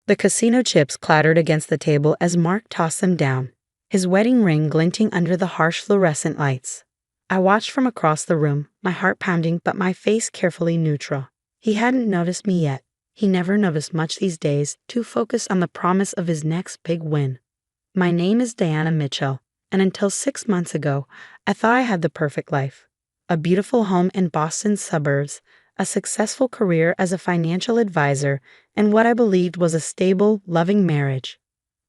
The casino chips clattered against the table as Mark tossed them down, his wedding ring glinting under the harsh fluorescent lights. I watched from across the room, my heart pounding but my face carefully neutral. He hadn't noticed me yet. He never noticed much these days, too focused on the promise of his next big win. My name is Diana Mitchell, and until 6 months ago, I thought I had the perfect life. A beautiful home in Boston's suburbs, a successful career as a financial advisor, and what I believed was a stable, loving marriage.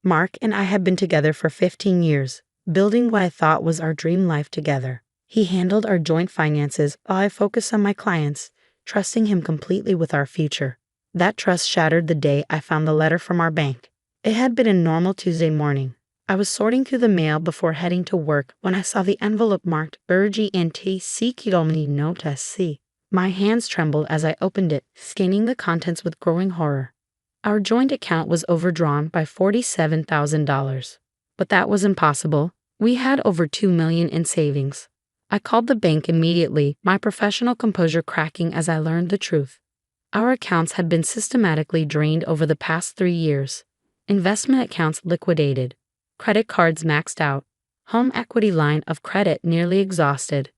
Mark and I had been together for 15 years, building what I thought was our dream life together. He handled our joint finances while I focused on my clients, trusting him completely with our future. That trust shattered the day I found the letter from our bank. It had been a normal Tuesday morning. I was sorting through the mail before heading to work when I saw the envelope marked Urgente Sicuramente Nota C. My hands trembled as I opened it, scanning the contents with growing horror. Our joint account was overdrawn by $47,000. But that was impossible. We had over $2 million in savings. I called the bank immediately, my professional composure cracking as I learned the truth. Our accounts had been systematically drained over the past 3 years. Investment accounts liquidated. Credit cards maxed out. Home equity line of credit nearly exhausted.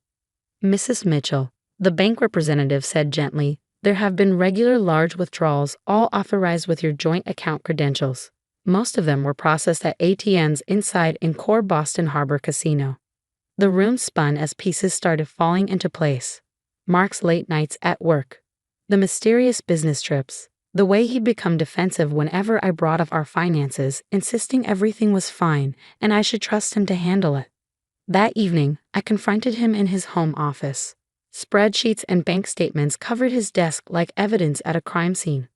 Mrs. Mitchell, the bank representative said gently, there have been regular large withdrawals, all authorized with your joint account credentials. Most of them were processed at ATMs inside in core Boston Harbor Casino. The room spun as pieces started falling into place. Mark's late nights at work. The mysterious business trips. The way he'd become defensive whenever I brought up our finances, insisting everything was fine and I should trust him to handle it. That evening, I confronted him in his home office. Spreadsheets and bank statements covered his desk like evidence at a crime scene.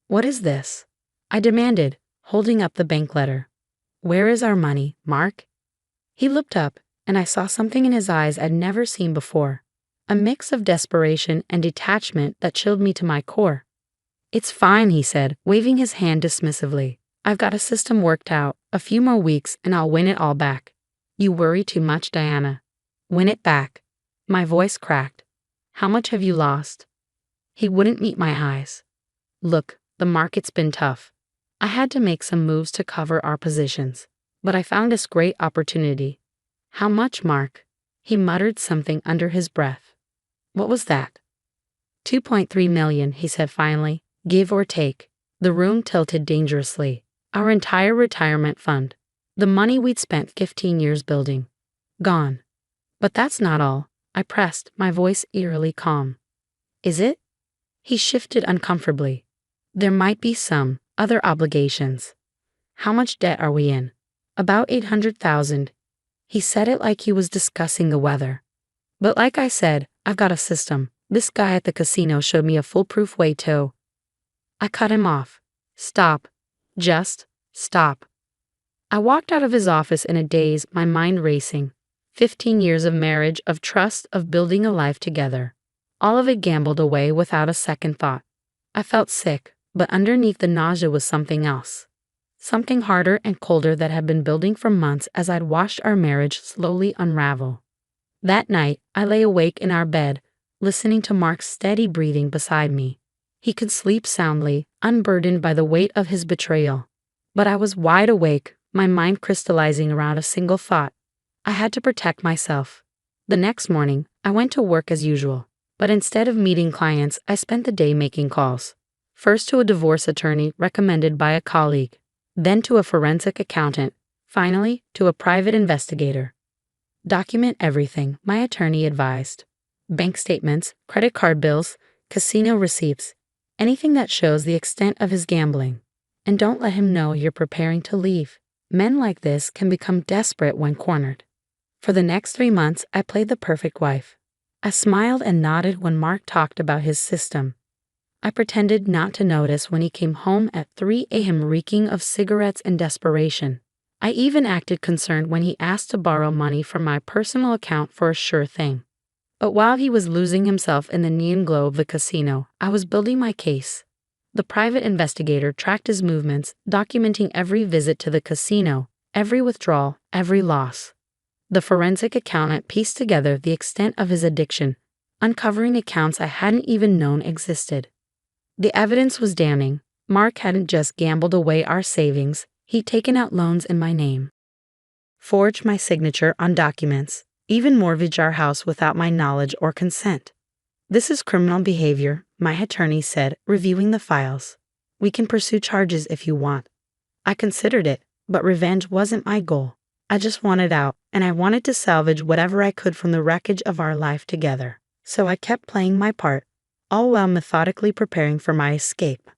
"What is this?" I demanded, holding up the bank letter. "Where is our money, Mark?" He looked up, and I saw something in his eyes I'd never seen before. A mix of desperation and detachment that chilled me to my core. "It's fine," he said, waving his hand dismissively. "I've got a system worked out. A few more weeks and I'll win it all back." "You worry too much, Diana." "Win it back." My voice cracked. "How much have you lost?" He wouldn't meet my eyes. "Look, the market's been tough. I had to make some moves to cover our positions. But I found this great opportunity." "How much, Mark?" He muttered something under his breath. "What was that?" $2.3 million, he said finally, give or take. The room tilted dangerously. Our entire retirement fund. The money we'd spent 15 years building. Gone. "But that's not all," I pressed, my voice eerily calm. "Is it?" He shifted uncomfortably. "There might be some other obligations." "How much debt are we in?" "About 800,000. He said it like he was discussing the weather. "But like I said, I've got a system. This guy at the casino showed me a foolproof way to—" I cut him off. "Stop. Just stop." I walked out of his office in a daze, my mind racing. 15 years of marriage, of trust, of building a life together. All of it gambled away without a second thought. I felt sick, but underneath the nausea was something else. Something harder and colder that had been building for months as I'd watched our marriage slowly unravel. That night, I lay awake in our bed, listening to Mark's steady breathing beside me. He could sleep soundly, unburdened by the weight of his betrayal. But I was wide awake, my mind crystallizing around a single thought. I had to protect myself. The next morning, I went to work as usual, but instead of meeting clients, I spent the day making calls. First to a divorce attorney recommended by a colleague, then to a forensic accountant, finally to a private investigator. "Document everything," my attorney advised. "Bank statements, credit card bills, casino receipts, anything that shows the extent of his gambling. And don't let him know you're preparing to leave. Men like this can become desperate when cornered." For the next 3 months, I played the perfect wife. I smiled and nodded when Mark talked about his system. I pretended not to notice when he came home at 3 a.m. reeking of cigarettes and desperation. I even acted concerned when he asked to borrow money from my personal account for a sure thing. But while he was losing himself in the neon glow of the casino, I was building my case. The private investigator tracked his movements, documenting every visit to the casino, every withdrawal, every loss. The forensic accountant pieced together the extent of his addiction, uncovering accounts I hadn't even known existed. The evidence was damning. Mark hadn't just gambled away our savings, he'd taken out loans in my name, forged my signature on documents, even mortgaged our house without my knowledge or consent. This is criminal behavior, my attorney said, reviewing the files. We can pursue charges if you want. I considered it, but revenge wasn't my goal. I just wanted out, and I wanted to salvage whatever I could from the wreckage of our life together. So I kept playing my part, all while methodically preparing for my escape.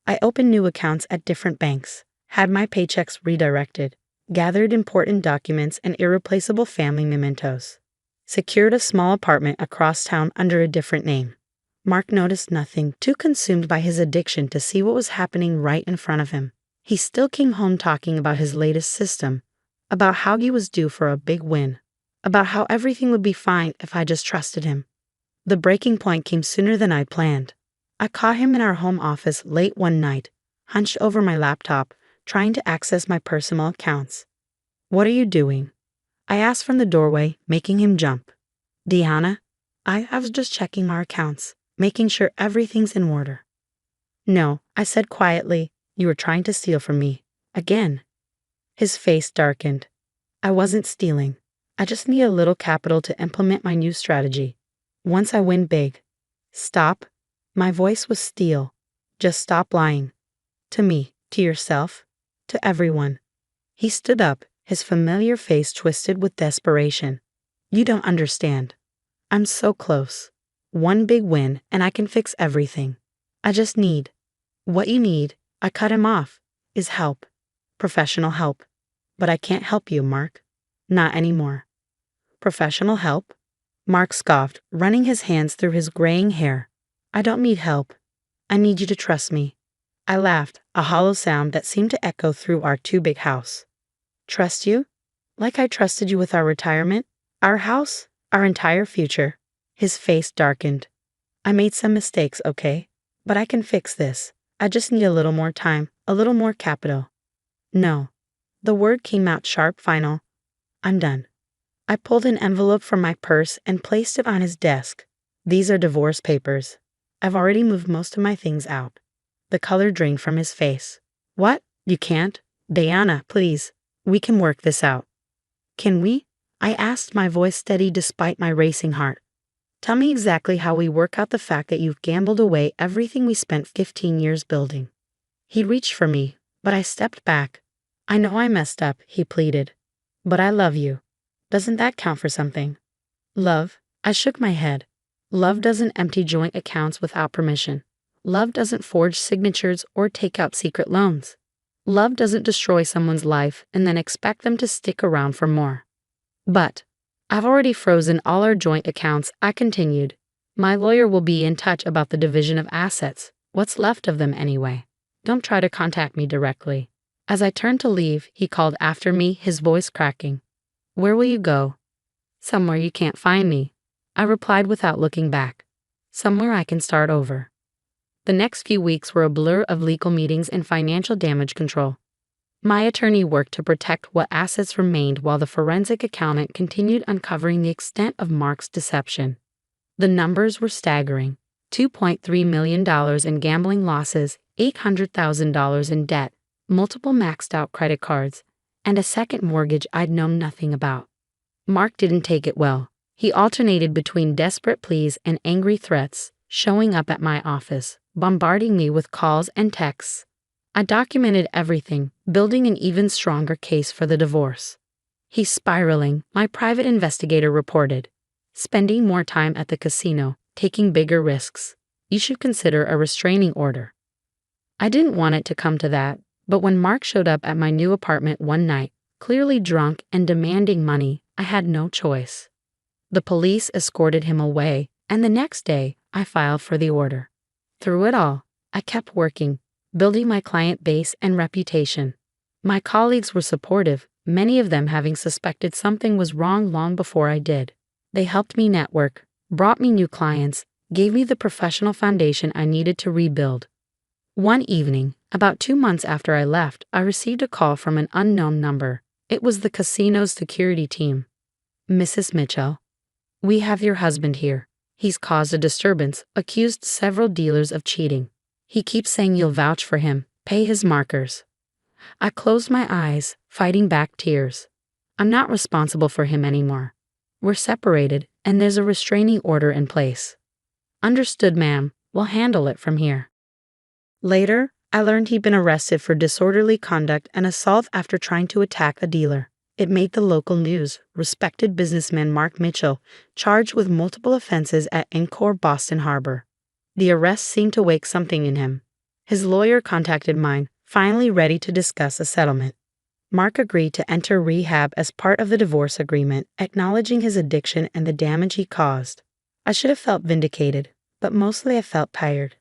I opened new accounts at different banks, had my paychecks redirected, gathered important documents and irreplaceable family mementos, secured a small apartment across town under a different name. Mark noticed nothing, too consumed by his addiction to see what was happening right in front of him. He still came home talking about his latest system, about how he was due for a big win, about how everything would be fine if I just trusted him. The breaking point came sooner than I planned. I caught him in our home office late one night, hunched over my laptop, trying to access my personal accounts. "What are you doing?" I asked from the doorway, making him jump. "Deanna, I was just checking our accounts, making sure everything's in order." "No," I said quietly, "you were trying to steal from me. Again." His face darkened. "I wasn't stealing. I just need a little capital to implement my new strategy. Once I win big." "Stop." My voice was steel. "Just stop lying. To me, to yourself, to everyone." He stood up, his familiar face twisted with desperation. "You don't understand. I'm so close. One big win, and I can fix everything. I just need—" "What you need," I cut him off, "is help. Professional help. But I can't help you, Mark. Not anymore." "Professional help?" Mark scoffed, running his hands through his graying hair. "I don't need help. I need you to trust me." I laughed, a hollow sound that seemed to echo through our two-big house. "Trust you? Like I trusted you with our retirement, our house, our entire future." His face darkened. "I made some mistakes, okay? But I can fix this. I just need a little more time, a little more capital." "No." The word came out sharp, final. "I'm done." I pulled an envelope from my purse and placed it on his desk. "These are divorce papers. I've already moved most of my things out." The color drained from his face. "What? You can't? Diana, please. We can work this out." "Can we?" I asked, my voice steady despite my racing heart. "Tell me exactly how we work out the fact that you've gambled away everything we spent 15 years building." He reached for me, but I stepped back. "I know I messed up," he pleaded. "But I love you. Doesn't that count for something?" "Love?" I shook my head. "Love doesn't empty joint accounts without permission. Love doesn't forge signatures or take out secret loans. Love doesn't destroy someone's life and then expect them to stick around for more." "But I've already frozen all our joint accounts," I continued. "My lawyer will be in touch about the division of assets. What's left of them anyway? Don't try to contact me directly." As I turned to leave, he called after me, his voice cracking. "Where will you go?" "Somewhere you can't find me," I replied without looking back. "Somewhere I can start over." The next few weeks were a blur of legal meetings and financial damage control. My attorney worked to protect what assets remained while the forensic accountant continued uncovering the extent of Mark's deception. The numbers were staggering. $2.3 million in gambling losses, $800,000 in debt, multiple maxed-out credit cards, and a second mortgage I'd known nothing about. Mark didn't take it well. He alternated between desperate pleas and angry threats, showing up at my office, bombarding me with calls and texts. I documented everything, building an even stronger case for the divorce. "He's spiraling," my private investigator reported. "Spending more time at the casino, taking bigger risks. You should consider a restraining order." I didn't want it to come to that, but when Mark showed up at my new apartment one night, clearly drunk and demanding money, I had no choice. The police escorted him away, and the next day, I filed for the order. Through it all, I kept working, building my client base and reputation. My colleagues were supportive, many of them having suspected something was wrong long before I did. They helped me network, brought me new clients, gave me the professional foundation I needed to rebuild. One evening, about 2 months after I left, I received a call from an unknown number. It was the casino's security team. "Mrs. Mitchell, we have your husband here. He's caused a disturbance, accused several dealers of cheating. He keeps saying you'll vouch for him, pay his markers. I closed my eyes, fighting back tears. I'm not responsible for him anymore. We're separated, and there's a restraining order in place. Understood, ma'am. We'll handle it from here. Later, I learned he'd been arrested for disorderly conduct and assault after trying to attack a dealer. It made the local news. Respected businessman Mark Mitchell, charged with multiple offenses at Encore Boston Harbor. The arrest seemed to wake something in him. His lawyer contacted mine, finally ready to discuss a settlement. Mark agreed to enter rehab as part of the divorce agreement, acknowledging his addiction and the damage he caused. I should have felt vindicated, but mostly I felt tired.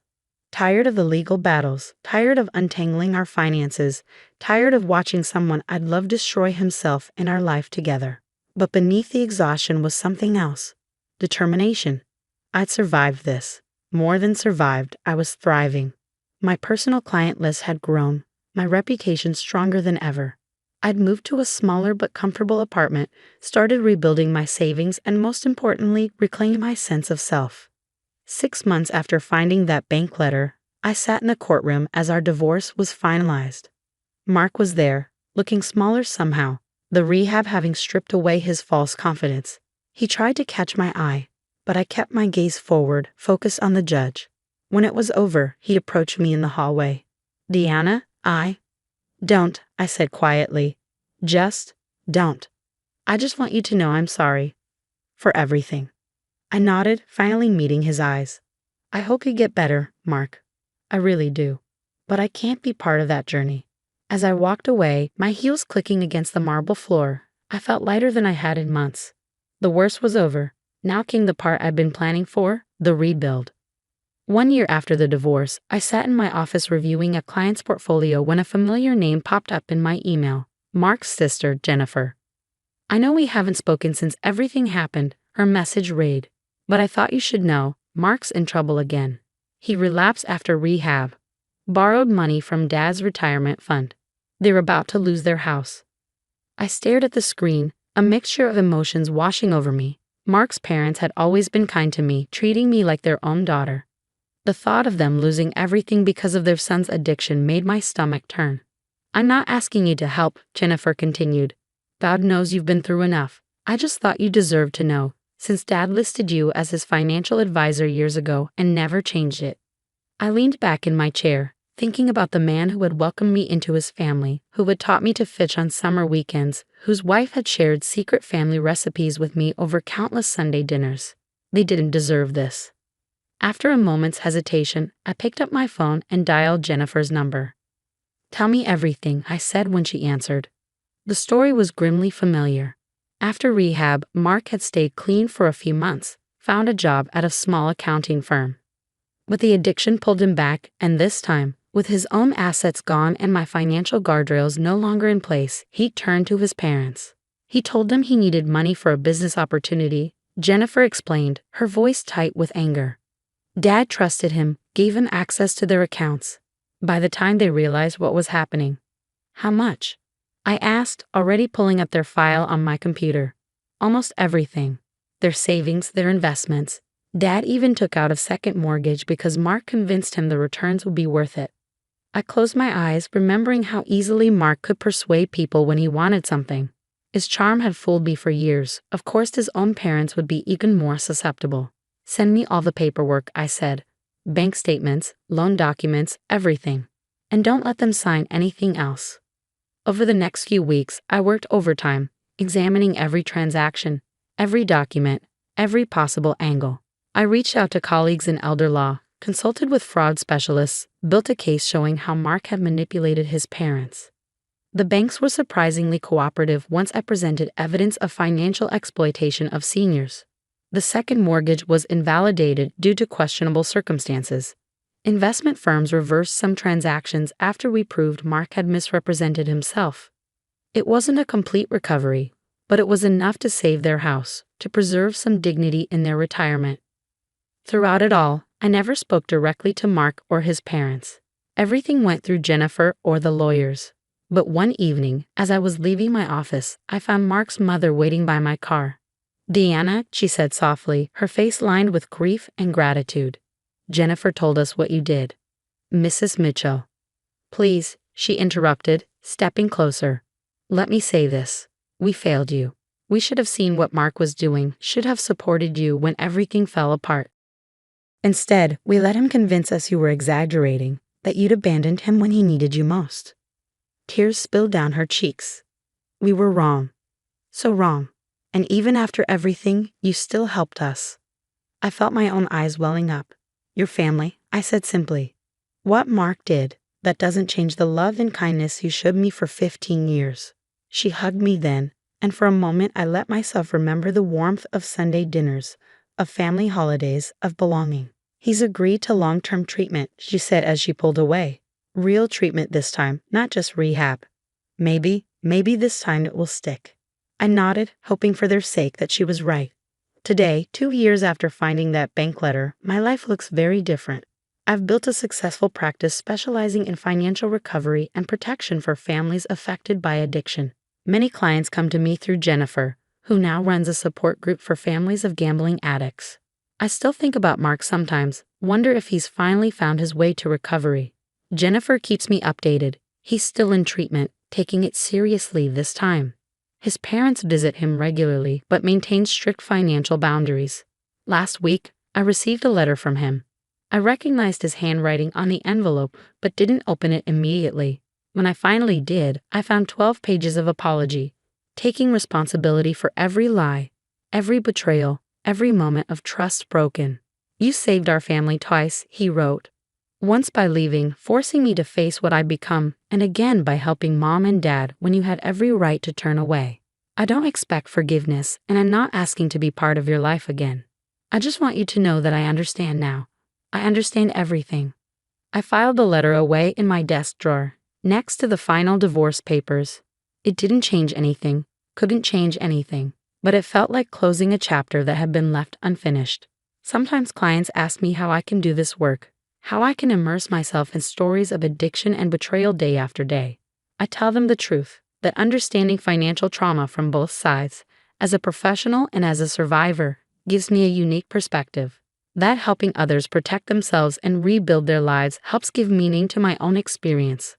Tired of the legal battles, tired of untangling our finances, tired of watching someone I'd love destroy himself and our life together. But beneath the exhaustion was something else. Determination. I'd survived this. More than survived, I was thriving. My personal client list had grown, my reputation stronger than ever. I'd moved to a smaller but comfortable apartment, started rebuilding my savings, and most importantly, reclaimed my sense of self. 6 months after finding that bank letter, I sat in a courtroom as our divorce was finalized. Mark was there, looking smaller somehow, the rehab having stripped away his false confidence. He tried to catch my eye, but I kept my gaze forward, focused on the judge. When it was over, he approached me in the hallway. "Deanna, Don't," I said quietly. "Just don't. I just want you to know I'm sorry. For everything." I nodded, finally meeting his eyes. "I hope you get better, Mark. I really do. But I can't be part of that journey." As I walked away, my heels clicking against the marble floor, I felt lighter than I had in months. The worst was over. Now came the part I'd been planning for, the rebuild. 1 year after the divorce, I sat in my office reviewing a client's portfolio when a familiar name popped up in my email. Mark's sister, Jennifer. "I know we haven't spoken since everything happened," her message read. "But I thought you should know, Mark's in trouble again. He relapsed after rehab. Borrowed money from Dad's retirement fund. They're about to lose their house." I stared at the screen, a mixture of emotions washing over me. Mark's parents had always been kind to me, treating me like their own daughter. The thought of them losing everything because of their son's addiction made my stomach turn. "I'm not asking you to help," Jennifer continued. "God knows you've been through enough. I just thought you deserved to know, since Dad listed you as his financial advisor years ago and never changed it." I leaned back in my chair, thinking about the man who had welcomed me into his family, who had taught me to fish on summer weekends, whose wife had shared secret family recipes with me over countless Sunday dinners. They didn't deserve this. After a moment's hesitation, I picked up my phone and dialed Jennifer's number. "Tell me everything," I said when she answered. The story was grimly familiar. After rehab, Mark had stayed clean for a few months, found a job at a small accounting firm. But the addiction pulled him back, and this time, with his own assets gone and my financial guardrails no longer in place, he turned to his parents. He told them he needed money for a business opportunity, Jennifer explained, her voice tight with anger. Dad trusted him, gave him access to their accounts. By the time they realized what was happening. "How much?" I asked, already pulling up their file on my computer. "Almost everything. Their savings, their investments. Dad even took out a second mortgage because Mark convinced him the returns would be worth it." I closed my eyes, remembering how easily Mark could persuade people when he wanted something. His charm had fooled me for years. Of course, his own parents would be even more susceptible. "Send me all the paperwork," I said. "Bank statements, loan documents, everything. And don't let them sign anything else." Over the next few weeks, I worked overtime, examining every transaction, every document, every possible angle. I reached out to colleagues in elder law, consulted with fraud specialists, built a case showing how Mark had manipulated his parents. The banks were surprisingly cooperative once I presented evidence of financial exploitation of seniors. The second mortgage was invalidated due to questionable circumstances. Investment firms reversed some transactions after we proved Mark had misrepresented himself. It wasn't a complete recovery, but it was enough to save their house, to preserve some dignity in their retirement. Throughout it all, I never spoke directly to Mark or his parents. Everything went through Jennifer or the lawyers. But one evening, as I was leaving my office, I found Mark's mother waiting by my car. "Deanna," she said softly, her face lined with grief and gratitude. "Jennifer told us what you did." Mrs. Mitchell. Please, she interrupted, stepping closer. Let me say this. We failed you. We should have seen what Mark was doing, should have supported you when everything fell apart. Instead, we let him convince us you were exaggerating, that you'd abandoned him when he needed you most. Tears spilled down her cheeks. We were wrong. So wrong. And even after everything, you still helped us. I felt my own eyes welling up. Your family, I said simply. What Mark did, that doesn't change the love and kindness you showed me for 15 years. She hugged me then, and for a moment I let myself remember the warmth of Sunday dinners, of family holidays, of belonging. He's agreed to long-term treatment, she said as she pulled away. Real treatment this time, not just rehab. Maybe this time it will stick. I nodded, hoping for their sake that she was right. Today, 2 years after finding that bank letter, my life looks very different. I've built a successful practice specializing in financial recovery and protection for families affected by addiction. Many clients come to me through Jennifer, who now runs a support group for families of gambling addicts. I still think about Mark sometimes, wonder if he's finally found his way to recovery. Jennifer keeps me updated. He's still in treatment, taking it seriously this time. His parents visit him regularly but maintain strict financial boundaries. Last week, I received a letter from him. I recognized his handwriting on the envelope but didn't open it immediately. When I finally did, I found 12 pages of apology, taking responsibility for every lie, every betrayal, every moment of trust broken. You saved our family twice, he wrote. Once by leaving, forcing me to face what I'd become, and again by helping Mom and Dad when you had every right to turn away. I don't expect forgiveness, and I'm not asking to be part of your life again. I just want you to know that I understand now. I understand everything. I filed the letter away in my desk drawer, next to the final divorce papers. It didn't change anything, couldn't change anything, but it felt like closing a chapter that had been left unfinished. Sometimes clients ask me how I can do this work, how I can immerse myself in stories of addiction and betrayal day after day. I tell them the truth, that understanding financial trauma from both sides, as a professional and as a survivor, gives me a unique perspective. That helping others protect themselves and rebuild their lives helps give meaning to my own experience.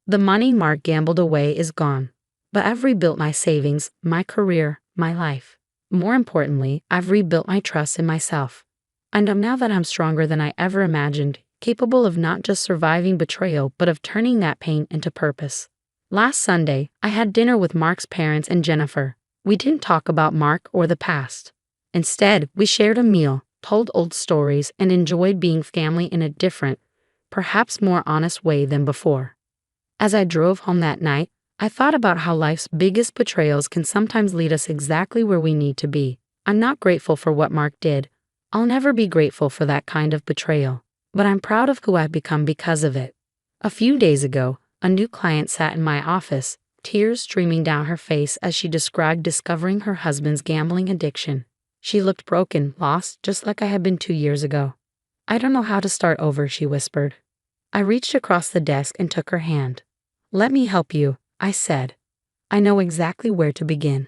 The money Mark gambled away is gone, but I've rebuilt my savings, my career, my life. More importantly, I've rebuilt my trust in myself. I know now that I'm stronger than I ever imagined, capable of not just surviving betrayal but of turning that pain into purpose. Last Sunday, I had dinner with Mark's parents and Jennifer. We didn't talk about Mark or the past. Instead, we shared a meal, told old stories, and enjoyed being family in a different, perhaps more honest way than before. As I drove home that night, I thought about how life's biggest betrayals can sometimes lead us exactly where we need to be. I'm not grateful for what Mark did. I'll never be grateful for that kind of betrayal, but I'm proud of who I've become because of it. A few days ago, a new client sat in my office, tears streaming down her face as she described discovering her husband's gambling addiction. She looked broken, lost, just like I had been 2 years ago. I don't know how to start over, she whispered. I reached across the desk and took her hand. Let me help you, I said. I know exactly where to begin.